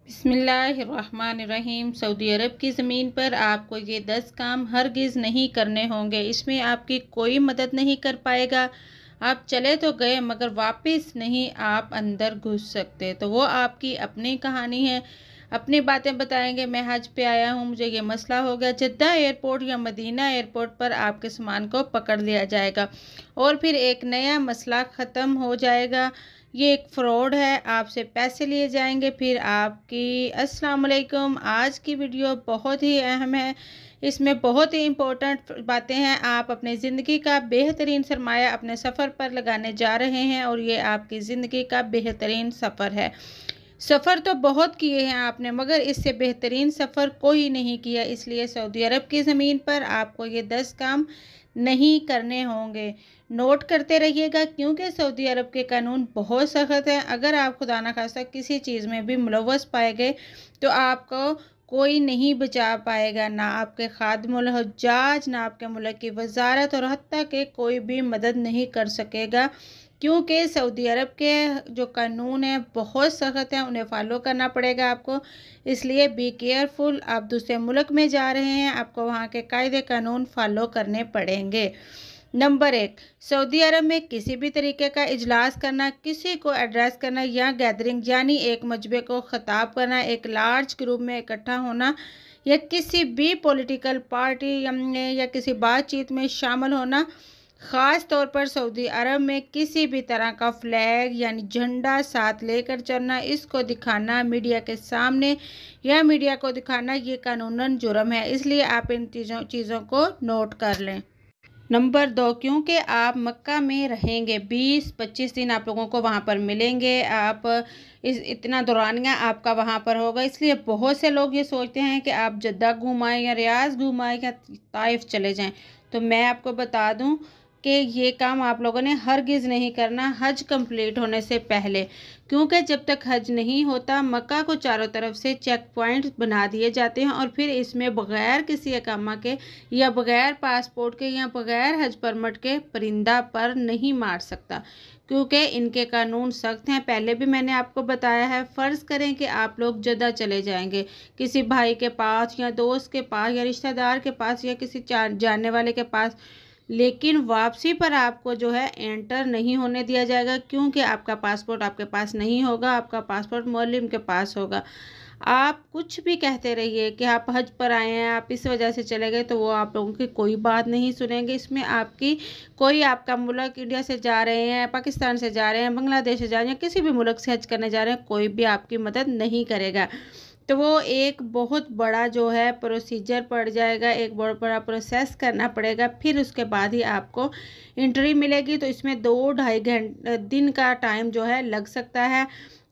बिस्मिल्लाहिर्रहमानिर्रहीम। सऊदी अरब की ज़मीन पर आपको ये 10 काम हरगिज़ नहीं करने होंगे। इसमें आपकी कोई मदद नहीं कर पाएगा। आप चले तो गए मगर वापस नहीं आप अंदर घुस सकते। तो वो आपकी अपनी कहानी है, अपनी बातें बताएंगे। मैं हज पे आया हूँ, मुझे ये मसला हो गया। जद्दा एयरपोर्ट या मदीना एयरपोर्ट पर आपके सामान को पकड़ लिया जाएगा और फिर एक नया मसला ख़त्म हो जाएगा। ये एक फ्रॉड है, आपसे पैसे लिए जाएंगे फिर आपकी। अस्सलाम वालेकुम। आज की वीडियो बहुत ही अहम है, इसमें बहुत ही इम्पोर्टेंट बातें हैं। आप अपनी ज़िंदगी का बेहतरीन सरमाया अपने सफ़र पर लगाने जा रहे हैं और ये आपकी ज़िंदगी का बेहतरीन सफ़र है। सफ़र तो बहुत किए हैं आपने मगर इससे बेहतरीन सफ़र कोई नहीं किया। इसलिए सऊदी अरब की ज़मीन पर आपको ये 10 काम नहीं करने होंगे। नोट करते रहिएगा क्योंकि सऊदी अरब के कानून बहुत सख्त हैं। अगर आप खुदा न खास्ता किसी चीज़ में भी मुलव्वस पाए गए तो आपको कोई नहीं बचा पाएगा, ना आपके खादिमुल हुज्जाज, ना आपके मुल्क की वजारत और हत्ता के कोई भी मदद नहीं कर सकेगा क्योंकि सऊदी अरब के जो कानून हैं बहुत सख्त हैं, उन्हें फॉलो करना पड़ेगा आपको। इसलिए बी केयरफुल। आप दूसरे मुल्क में जा रहे हैं, आपको वहाँ के कायदे कानून फॉलो करने पड़ेंगे। नंबर 1, सऊदी अरब में किसी भी तरीके का इजलास करना, किसी को एड्रेस करना या गैदरिंग यानी एक मजबे को ख़िताब करना, एक लार्ज ग्रुप में इकट्ठा होना या किसी भी पॉलिटिकल पार्टी में या किसी बातचीत में शामिल होना, ख़ास तौर पर सऊदी अरब में किसी भी तरह का फ्लैग यानी झंडा साथ लेकर चलना, इसको दिखाना मीडिया के सामने या मीडिया को दिखाना, ये कानूनन जुर्म है। इसलिए आप इन चीज़ों को नोट कर लें। नंबर 2, क्योंकि आप मक्का में रहेंगे 20-25 दिन आप लोगों को वहाँ पर मिलेंगे। आप इतना दौरानिया आपका वहाँ पर होगा। इसलिए बहुत से लोग ये सोचते हैं कि आप जद्दा घूम आएँ या रियाज घूम आएँ या ताइफ चले जाएं। तो मैं आपको बता दूं कि ये काम आप लोगों ने हरगिज़ नहीं करना हज कंप्लीट होने से पहले, क्योंकि जब तक हज नहीं होता मक्का को चारों तरफ से चेक पॉइंट बना दिए जाते हैं और फिर इसमें बग़ैर किसी अकामा के या बग़ैर पासपोर्ट के या बग़ैर हज परमिट के परिंदा पर नहीं मार सकता क्योंकि इनके कानून सख्त हैं। पहले भी मैंने आपको बताया है। फ़र्ज़ करें कि आप लोग जद्दा चले जाएंगे किसी भाई के पास या दोस्त के पास या रिश्तेदार के पास या किसी जानने वाले के पास, लेकिन वापसी पर आपको जो है एंटर नहीं होने दिया जाएगा क्योंकि आपका पासपोर्ट आपके पास नहीं होगा, आपका पासपोर्ट मौलिम के पास होगा। आप कुछ भी कहते रहिए कि आप हज पर आए हैं, आप इस वजह से चले गए, तो वो आप लोगों की कोई बात नहीं सुनेंगे। इसमें आपकी कोई आपका मुल्क इंडिया से जा रहे हैं, पाकिस्तान से जा रहे हैं, बांग्लादेश से जा रहे हैं, किसी भी मुल्क से हज करने जा रहे हैं, कोई भी आपकी मदद नहीं करेगा। तो वो एक बहुत बड़ा जो है प्रोसीजर पड़ जाएगा, एक बहुत बड़ा प्रोसेस करना पड़ेगा, फिर उसके बाद ही आपको एंट्री मिलेगी। तो इसमें 2-2.5 दिन का टाइम जो है लग सकता है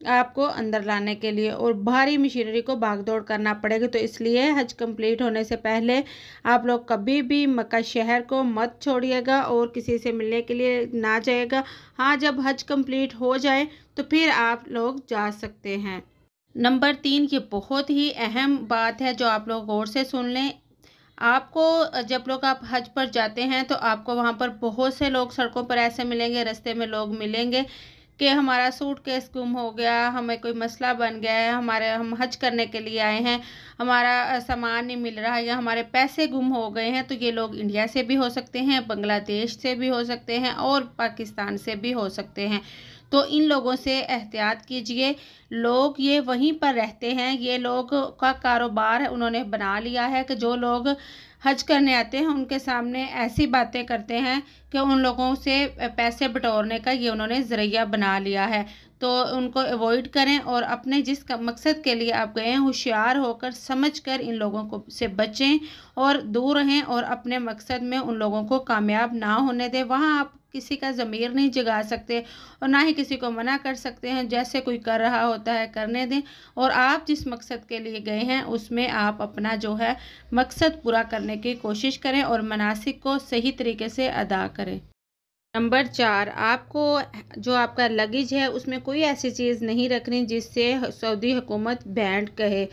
आपको अंदर लाने के लिए और भारी मशीनरी को भागदौड़ करना पड़ेगा। तो इसलिए हज कंप्लीट होने से पहले आप लोग कभी भी मक्का शहर को मत छोड़िएगा और किसी से मिलने के लिए ना जाइएगा। हाँ, जब हज कंप्लीट हो जाए तो फिर आप लोग जा सकते हैं। नंबर 3, ये बहुत ही अहम बात है जो आप लोग गौर से सुन लें। आपको जब लोग आप हज पर जाते हैं तो आपको वहाँ पर बहुत से लोग सड़कों पर ऐसे मिलेंगे, रास्ते में लोग मिलेंगे कि हमारा सूटकेस गुम हो गया, हमें कोई मसला बन गया है, हम हज करने के लिए आए हैं, हमारा सामान नहीं मिल रहा या हमारे पैसे गुम हो गए हैं। तो ये लोग इंडिया से भी हो सकते हैं, बांग्लादेश से भी हो सकते हैं और पाकिस्तान से भी हो सकते हैं। तो इन लोगों से एहतियात कीजिए। लोग ये वहीं पर रहते हैं, ये लोग का कारोबार है, उन्होंने बना लिया है कि जो लोग हज करने आते हैं उनके सामने ऐसी बातें करते हैं कि उन लोगों से पैसे बटोरने का ये उन्होंने ज़रिया बना लिया है। तो उनको अवॉइड करें और अपने जिस मकसद के लिए आप गए हैं होशियार होकर समझकर इन लोगों को से बचें और दूर रहें और अपने मकसद में उन लोगों को कामयाब ना होने दें। वहाँ आप किसी का ज़मीर नहीं जगा सकते और ना ही किसी को मना कर सकते हैं। जैसे कोई कर रहा होता है करने दें और आप जिस मकसद के लिए गए हैं उसमें आप अपना जो है मकसद पूरा करने की कोशिश करें और मनासिक को सही तरीके से अदा करें। नंबर 4, आपको जो आपका लगेज है उसमें कोई ऐसी चीज़ नहीं रखनी जिससे सऊदी हुकूमत बैंड कहे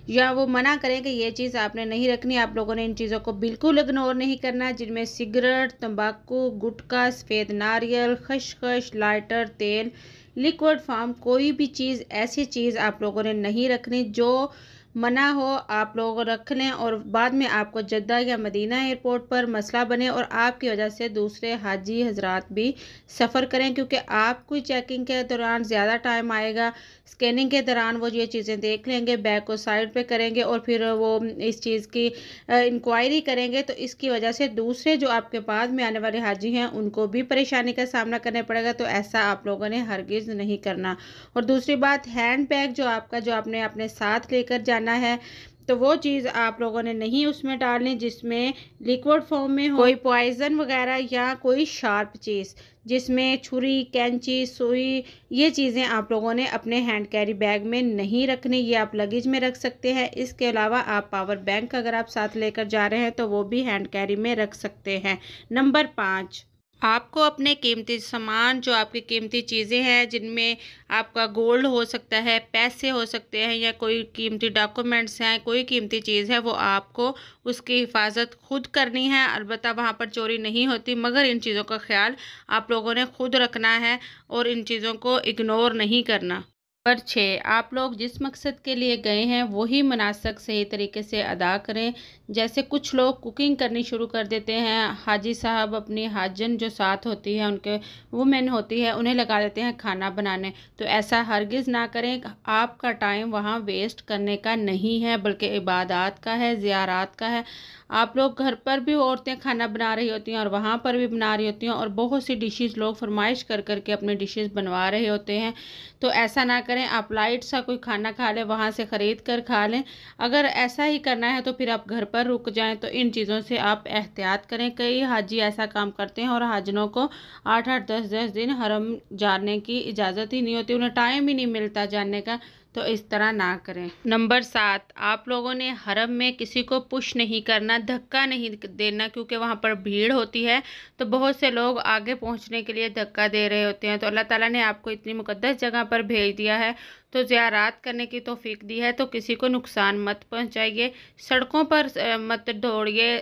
या वो मना करें कि ये चीज़ आपने नहीं रखनी। आप लोगों ने इन चीज़ों को बिल्कुल इग्नोर नहीं करना, जिनमें सिगरेट, तंबाकू, गुटखा, सफ़ेद नारियल, खसखस, लाइटर, तेल, लिक्विड फॉर्म कोई भी चीज़, ऐसी चीज़ आप लोगों ने नहीं रखनी जो मना हो। आप लोग रख लें और बाद में आपको जद्दा या मदीना एयरपोर्ट पर मसला बने और आपकी वजह से दूसरे हाजी हजरात भी सफ़र करें, क्योंकि आपको चेकिंग के दौरान ज़्यादा टाइम आएगा। स्कैनिंग के दौरान वो ये चीज़ें देख लेंगे, बैग को साइड पे करेंगे और फिर वो इस चीज़ की इंक्वायरी करेंगे, तो इसकी वजह से दूसरे जो आपके बाद में आने वाले हाजी हैं उनको भी परेशानी का सामना करना पड़ेगा। तो ऐसा आप लोगों ने हरगिज़ नहीं करना। और दूसरी बात, हैंड बैग जो आपका, जो आपने अपने साथ लेकर जाना है, तो वो चीज़ आप लोगों ने नहीं उसमें डालनी जिसमें लिक्विड फॉर्म में हो, कोई पॉइजन वगैरह या कोई शार्प चीज़ जिसमें छुरी, कैंची, सुई, ये चीज़ें आप लोगों ने अपने हैंड कैरी बैग में नहीं रखनी। ये आप लगेज में रख सकते हैं। इसके अलावा आप पावर बैंक अगर आप साथ लेकर जा रहे हैं तो वो भी हैंड कैरी में रख सकते हैं। नंबर 5, आपको अपने कीमती सामान, जो आपकी कीमती चीज़ें हैं जिनमें आपका गोल्ड हो सकता है, पैसे हो सकते हैं या कोई कीमती डॉक्यूमेंट्स हैं, कोई कीमती चीज़ है, वो आपको उसकी हिफाजत खुद करनी है। अलबत्ता वहाँ पर चोरी नहीं होती, मगर इन चीज़ों का ख्याल आप लोगों ने खुद रखना है और इन चीज़ों को इग्नोर नहीं करना। नंबर 6, आप लोग जिस मकसद के लिए गए हैं वही मनासक सही तरीके से अदा करें। जैसे कुछ लोग कुकिंग करनी शुरू कर देते हैं, हाजी साहब अपनी हाजन जो साथ होती है, उनके वुमेन होती है, उन्हें लगा देते हैं खाना बनाने। तो ऐसा हरगिज़ ना करें। आपका टाइम वहाँ वेस्ट करने का नहीं है, बल्कि इबादत का है, ज़ियारत का है। आप लोग घर पर भी औरतें खाना बना रही होती हैं और वहाँ पर भी बना रही होती हैं और बहुत सी डिशेस लोग फरमाइश कर कर के अपनी डिशेस बनवा रहे होते हैं। तो ऐसा ना करें। आप लाइट सा कोई खाना खा लें, वहाँ से ख़रीद कर खा लें। अगर ऐसा ही करना है तो फिर आप घर पर रुक जाएं। तो इन चीज़ों से आप एहतियात करें। कई हाजी ऐसा काम करते हैं और हाजनों को 8-8 10-10 दिन हरम जाने की इजाज़त ही नहीं होती, उन्हें टाइम ही नहीं मिलता जानने का। तो इस तरह ना करें। नंबर 7, आप लोगों ने हरम में किसी को पुश नहीं करना, धक्का नहीं देना, क्योंकि वहाँ पर भीड़ होती है तो बहुत से लोग आगे पहुँचने के लिए धक्का दे रहे होते हैं। तो अल्लाह ताला ने आपको इतनी मुक़द्दस जगह पर भेज दिया है, तो ज़ियारत करने की तौफीक दी है, तो किसी को नुकसान मत पहुँचाइए। सड़कों पर मत दौड़िए,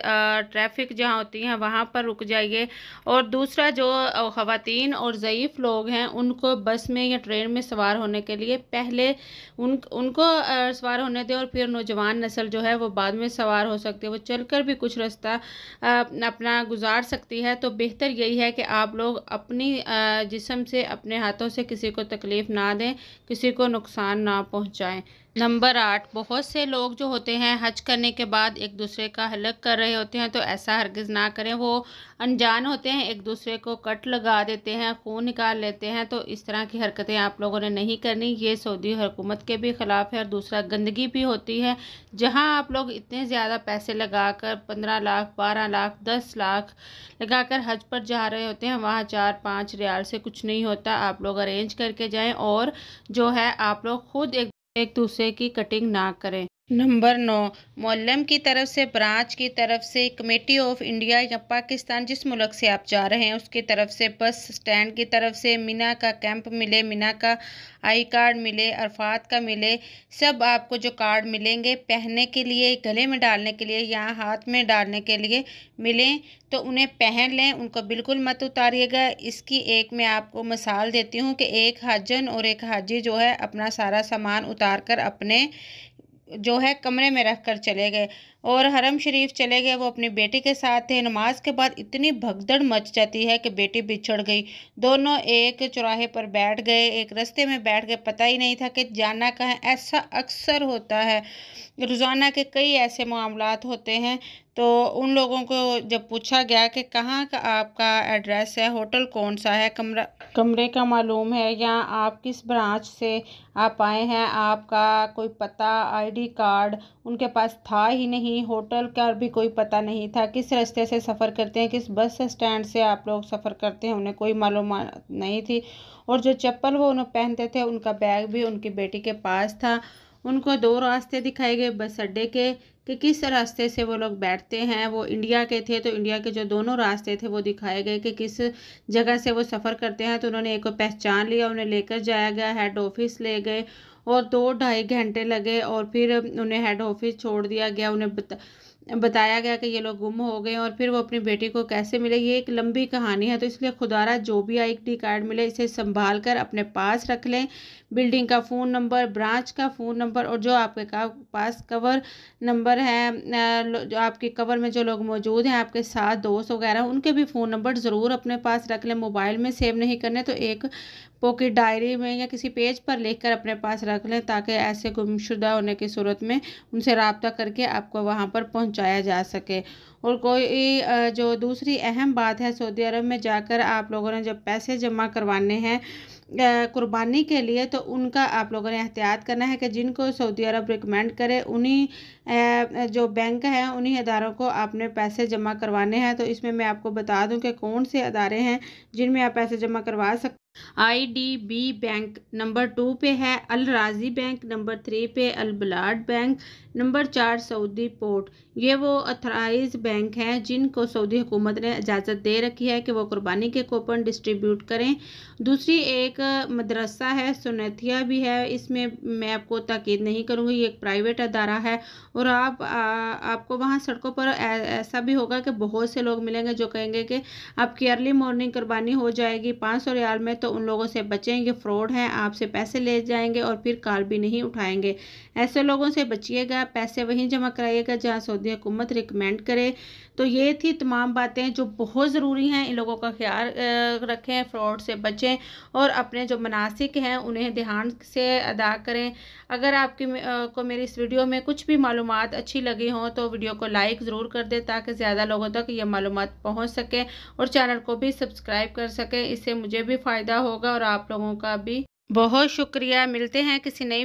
ट्रैफिक जहाँ होती है वहाँ पर रुक जाइए। और दूसरा, जो ख़वातीन और ज़ईफ़ लोग हैं उनको बस में या ट्रेन में सवार होने के लिए पहले उनको सवार होने दें और फिर नौजवान नस्ल जो है वो बाद में सवार हो सकती है। वो चलकर भी कुछ रास्ता अपना गुजार सकती है। तो बेहतर यही है कि आप लोग अपनी जिस्म से, अपने हाथों से किसी को तकलीफ़ ना दें, किसी को नुकसान ना पहुंचाएं। नंबर 8, बहुत से लोग जो होते हैं हज करने के बाद एक दूसरे का हलक कर रहे होते हैं, तो ऐसा हरगिज़ ना करें। वो अनजान होते हैं, एक दूसरे को कट लगा देते हैं, खून निकाल लेते हैं। तो इस तरह की हरकतें आप लोगों ने नहीं करनी। ये सऊदी हुकूमत के भी ख़िलाफ़ है। और दूसरा, गंदगी भी होती है। जहां आप लोग इतने ज़्यादा पैसे लगाकर 15 लाख, 12 लाख, 10 लाख लगाकर हज पर जा रहे होते हैं, वहाँ 4-5 रियाल से कुछ नहीं होता। आप लोग अरेंज करके जाएं और जो है आप लोग खुद एक दूसरे की कटिंग ना करें। नंबर 9, मोअल्लम की तरफ से, ब्रांच की तरफ से, कमेटी ऑफ इंडिया या पाकिस्तान, जिस मुल्क से आप जा रहे हैं उसकी तरफ से, बस स्टैंड की तरफ से मिना का कैंप मिले, मिना का आई कार्ड मिले, अरफात का मिले, सब आपको जो कार्ड मिलेंगे पहनने के लिए, गले में डालने के लिए या हाथ में डालने के लिए मिलें, तो उन्हें पहन लें। उनको बिल्कुल मत उतारिएगा। इसकी एक मैं आपको मिसाल देती हूँ कि एक हाजन और एक हाजी जो है अपना सारा सामान उतार कर अपने जो है कमरे में रख कर चले गए और हरम शरीफ चले गए। वो अपनी बेटी के साथ थे। नमाज के बाद इतनी भगदड़ मच जाती है कि बेटी बिछड़ गई। दोनों एक चौराहे पर बैठ गए, एक रास्ते में बैठ गए, पता ही नहीं था कि जाना कहाँ। ऐसा अक्सर होता है, रोज़ाना के कई ऐसे मामलात होते हैं। तो उन लोगों को जब पूछा गया कि कहाँ का आपका एड्रेस है, होटल कौन सा है, कमरे का मालूम है, या आप किस ब्रांच से आप आए हैं, आपका कोई पता, आईडी कार्ड उनके पास था ही नहीं, होटल का भी कोई पता नहीं था, किस रास्ते से सफ़र करते हैं, किस बस स्टैंड से आप लोग सफ़र करते हैं, उन्हें कोई मालूमात नहीं थी। और जो चप्पल वो उन्हें पहनते थे, उनका बैग भी उनकी बेटी के पास था। उनको 2 रास्ते दिखाए गए बस अड्डे के कि किस रास्ते से वो लोग बैठते हैं। वो इंडिया के थे तो इंडिया के जो दोनों रास्ते थे वो दिखाए गए कि किस जगह से वो सफ़र करते हैं। तो उन्होंने एक को पहचान लिया, उन्हें लेकर जाया गया, हेड ऑफिस ले गए और 2-2.5 घंटे लगे और फिर उन्हें हेड ऑफिस छोड़ दिया गया। उन्हें बताया गया कि ये लोग गुम हो गए और फिर वो अपनी बेटी को कैसे मिले। ये एक लंबी कहानी है, तो इसलिए खुदारा जो भी आईडी कार्ड मिले इसे संभाल कर अपने पास रख लें। बिल्डिंग का फ़ोन नंबर, ब्रांच का फ़ोन नंबर और जो आपके पास कवर नंबर है, जो आपके कवर में जो लोग मौजूद हैं, आपके साथ दोस्त वगैरह, उनके भी फ़ोन नंबर ज़रूर अपने पास रख लें। मोबाइल में सेव नहीं करने तो एक पॉकेट डायरी में या किसी पेज पर लिखकर अपने पास रख लें, ताकि ऐसे गुमशुदा होने की सूरत में उनसे रब्ता करके आपको वहाँ पर पहुँचाया जा सके। और कोई जो दूसरी अहम बात है, सऊदी अरब में जाकर आप लोगों ने जब पैसे जमा करवाने हैं कुर्बानी के लिए, तो उनका आप लोगों ने एहतियात करना है कि जिनको सऊदी अरब रिकमेंड करे उन्हीं जो बैंक हैं उन्हीं अदारों को आपने पैसे जमा करवाने हैं। तो इसमें मैं आपको बता दूं कि कौन से अदारे हैं जिनमें आप पैसे जमा करवा सकते। IDB बैंक नंबर 2 पे है, अल राजी बैंक नंबर 3 पे, अल बलाड बैंक नंबर 4 सऊदी पोर्ट। ये वो अथराइज बैंक हैं जिनको सऊदी हुकूमत ने इजाज़त दे रखी है कि वो कुर्बानी के कूपन डिस्ट्रीब्यूट करें। दूसरी एक मदरसा है, सुनैतिया भी है, इसमें मैं आपको ताकीद नहीं करूँगी, ये एक प्राइवेट अदारा है। और आपको वहाँ सड़कों पर ऐसा भी होगा कि बहुत से लोग मिलेंगे जो कहेंगे कि आपकी अर्ली मॉर्निंग कुर्बानी हो जाएगी 500 रियाल में, तो उन लोगों से बचें, ये फ्रॉड हैं, आपसे पैसे ले जाएंगे और फिर कॉल भी नहीं उठाएंगे। ऐसे लोगों से बचिएगा, पैसे वहीं जमा कराइएगा जहाँ सऊदी हुकूमत रिकमेंड करे। तो ये थी तमाम बातें जो बहुत ज़रूरी हैं, इन लोगों का ख्याल रखें, फ्रॉड से बचें और अपने जो मनासिक हैं उन्हें ध्यान से अदा करें। अगर आपकी को मेरी इस वीडियो में कुछ भी मालूमात अच्छी लगी हों तो वीडियो को लाइक ज़रूर कर दें, ताकि ज़्यादा लोगों तक ये मालूमात पहुँच सके और चैनल को भी सब्सक्राइब कर सकें। इससे मुझे भी फ़ायदा होगा और आप लोगों का भी। बहुत शुक्रिया। मिलते हैं किसी नई